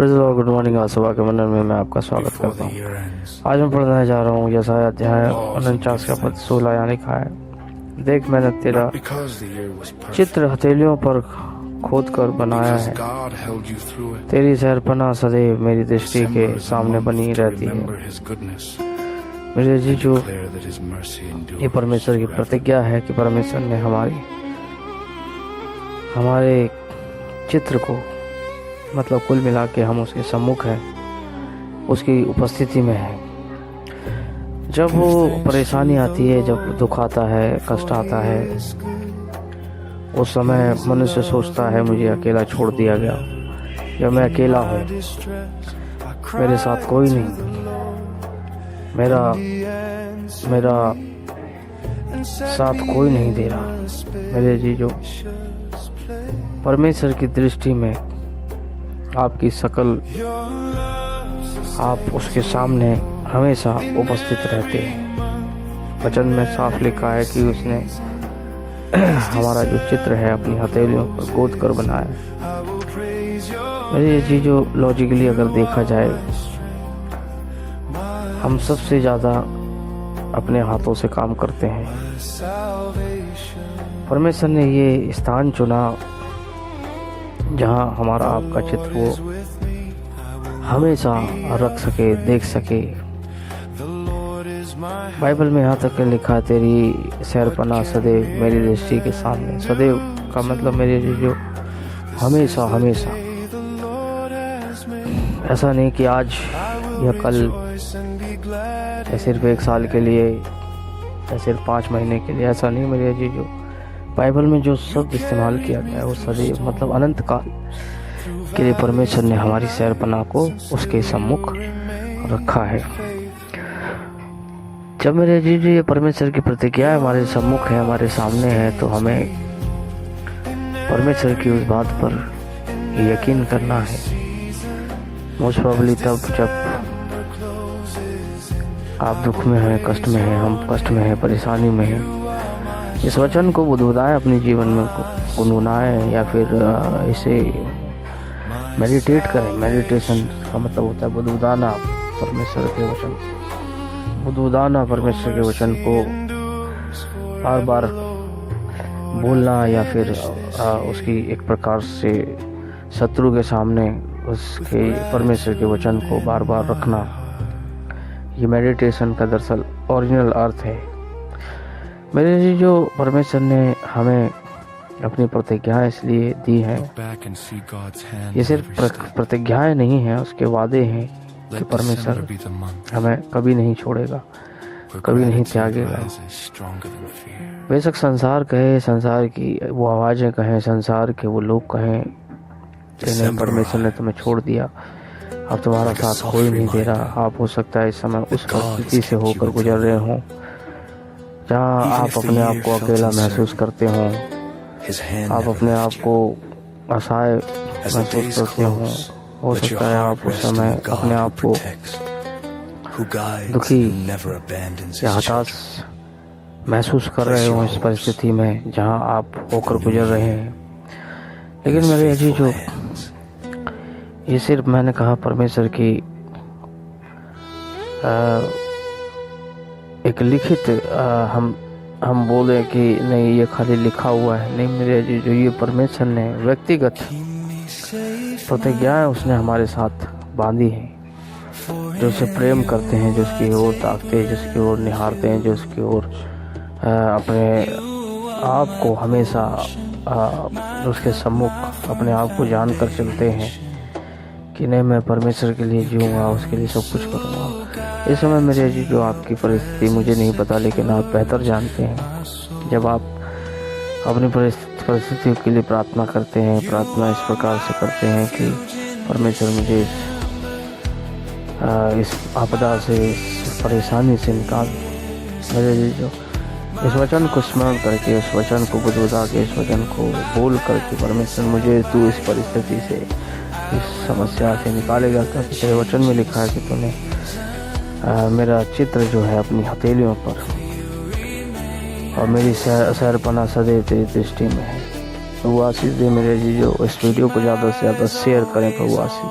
Good morning. आज सुबह के मंदिर में मैं आपका स्वागत करता हूँ। आज मैं पढ़ने जा रहा हूँ यशायाह अध्याय 49 का पद 16 यानी लिखा है, देख मैंने तेरा चित्र हथेलियों पर खोद कर बनाया है, तेरी शहरपनाह सदैव मेरी दृष्टि के सामने बनी रहती है। मेरे जीजू, ये परमेश्वर की प्रतिज्ञा है कि परमेश्वर ने हमारे चित्र को, मतलब कुल मिला के हम उसके सम्मुख हैं, उसकी उपस्थिति में है। जब वो परेशानी आती है, जब दुख आता है, कष्ट आता है, उस समय मनुष्य सोचता है मुझे अकेला छोड़ दिया गया, या मैं अकेला हूँ, मेरे साथ कोई नहीं, मेरा साथ कोई नहीं दे रहा। मेरे जीजो, परमेश्वर की दृष्टि में आपकी शकल, आप उसके सामने हमेशा उपस्थित रहते हैं। वचन में साफ लिखा है कि उसने हमारा जो चित्र है अपनी हथेलियों पर खोद कर बनाया। मेरे चीज़ों, लॉजिकली अगर देखा जाए, हम सबसे ज़्यादा अपने हाथों से काम करते हैं। परमेश्वर ने ये स्थान चुना जहाँ हमारा आपका चित्र वो हमेशा रख सके, देख सके। बाइबल में यहाँ तक लिखा है, तेरी शहरपनाह सदैव मेरी दृष्टि के सामने। सदैव का मतलब मेरे जो हमेशा हमेशा, ऐसा नहीं कि आज या कल, या सिर्फ 1 साल के लिए, या सिर्फ 5 महीने के लिए, ऐसा नहीं। मेरे जीजो, बाइबल में जो शब्द इस्तेमाल किया गया है वो सदैव मतलब अनंत काल के लिए परमेश्वर ने हमारी शहरपनाह को उसके सम्मुख रखा है। जब मेरे जीजो ये परमेश्वर की प्रतिज्ञा हमारे सम्मुख है, हमारे सामने है, तो हमें परमेश्वर की उस बात पर यकीन करना है। मोस्ट प्रोबेबली तब जब आप दुख में हैं, कष्ट में हैं, हम कष्ट में हैं, परेशानी में हैं, इस वचन को बुदबुदाएं, अपने जीवन में गुनगुनाएं, या फिर इसे मेडिटेट करें। मेडिटेशन का मतलब होता है बुदबुदाना परमेश्वर के वचन, बुदबुदाना परमेश्वर के वचन को बार बार बोलना, या फिर उसकी एक प्रकार से शत्रु के सामने उसके परमेश्वर के वचन को बार बार रखना। ये मेडिटेशन का दरअसल ओरिजिनल अर्थ है। मेरे जी, जो परमेश्वर ने हमें अपनी प्रतिज्ञाएं इसलिए दी हैं, ये सिर्फ प्रतिज्ञाएं नहीं हैं, उसके वादे हैं कि परमेश्वर हमें कभी नहीं छोड़ेगा, कभी नहीं त्यागेगा। बेशक संसार कहे, संसार की वो आवाज़ें कहें, संसार के वो लोग कहें कि नहीं, परमेश्वर ने तुम्हें छोड़ दिया, अब तुम्हारा साथ कोई नहीं दे रहा। आप हो सकता है इस समय उस परिस्थिति से होकर गुजर रहे हों जहाँ आप अपने आप को अकेला महसूस करते हों, आप अपने आप को असहाय महसूस करते हों। हो सकता है आप उस समय अपने आप को दुखी या हताश महसूस कर रहे हो इस परिस्थिति में जहाँ आप होकर गुजर रहे हैं। लेकिन मेरे अजीजों, ये सिर्फ मैंने कहा परमेश्वर की एक लिखित, हम बोले कि नहीं ये खाली लिखा हुआ है, नहीं मेरे जो ये परमेश्वर ने व्यक्तिगत प्रतिज्ञाएं उसने हमारे साथ बांधी हैं। जो उसे प्रेम करते हैं, जो उसकी ओर ताकते हैं, जिसकी ओर निहारते हैं, जो उसकी ओर अपने आप को हमेशा उसके सम्मुख अपने आप को जान कर चलते हैं कि नहीं, मैं परमेश्वर के लिए जीऊँगा, उसके लिए सब कुछ करूँगा। इस समय मेरे जी, जो आपकी परिस्थिति मुझे नहीं पता, लेकिन आप बेहतर जानते हैं। जब आप अपनी परिस्थितियों के लिए प्रार्थना करते हैं, प्रार्थना इस प्रकार से करते हैं कि परमेश्वर मुझे इस आपदा से, इस परेशानी से निकाल। मेरे जी, जो इस वचन को स्मरण करके, इस वचन को बुदबुदा के, इस वचन को बोल करके, परमेश्वर मुझे तू इस परिस्थिति से, इस समस्या से निकालेगा, क्योंकि तेरे वचन में लिखा है कि तूने मेरा चित्र जो है अपनी हथेलियों पर, और मेरी शहरपनाह सदैव तेरी दृष्टि में है। प्रभु आशीष दे मेरे जी, जो इस वीडियो को ज़्यादा से ज़्यादा शेयर करें। प्रभु आशीष।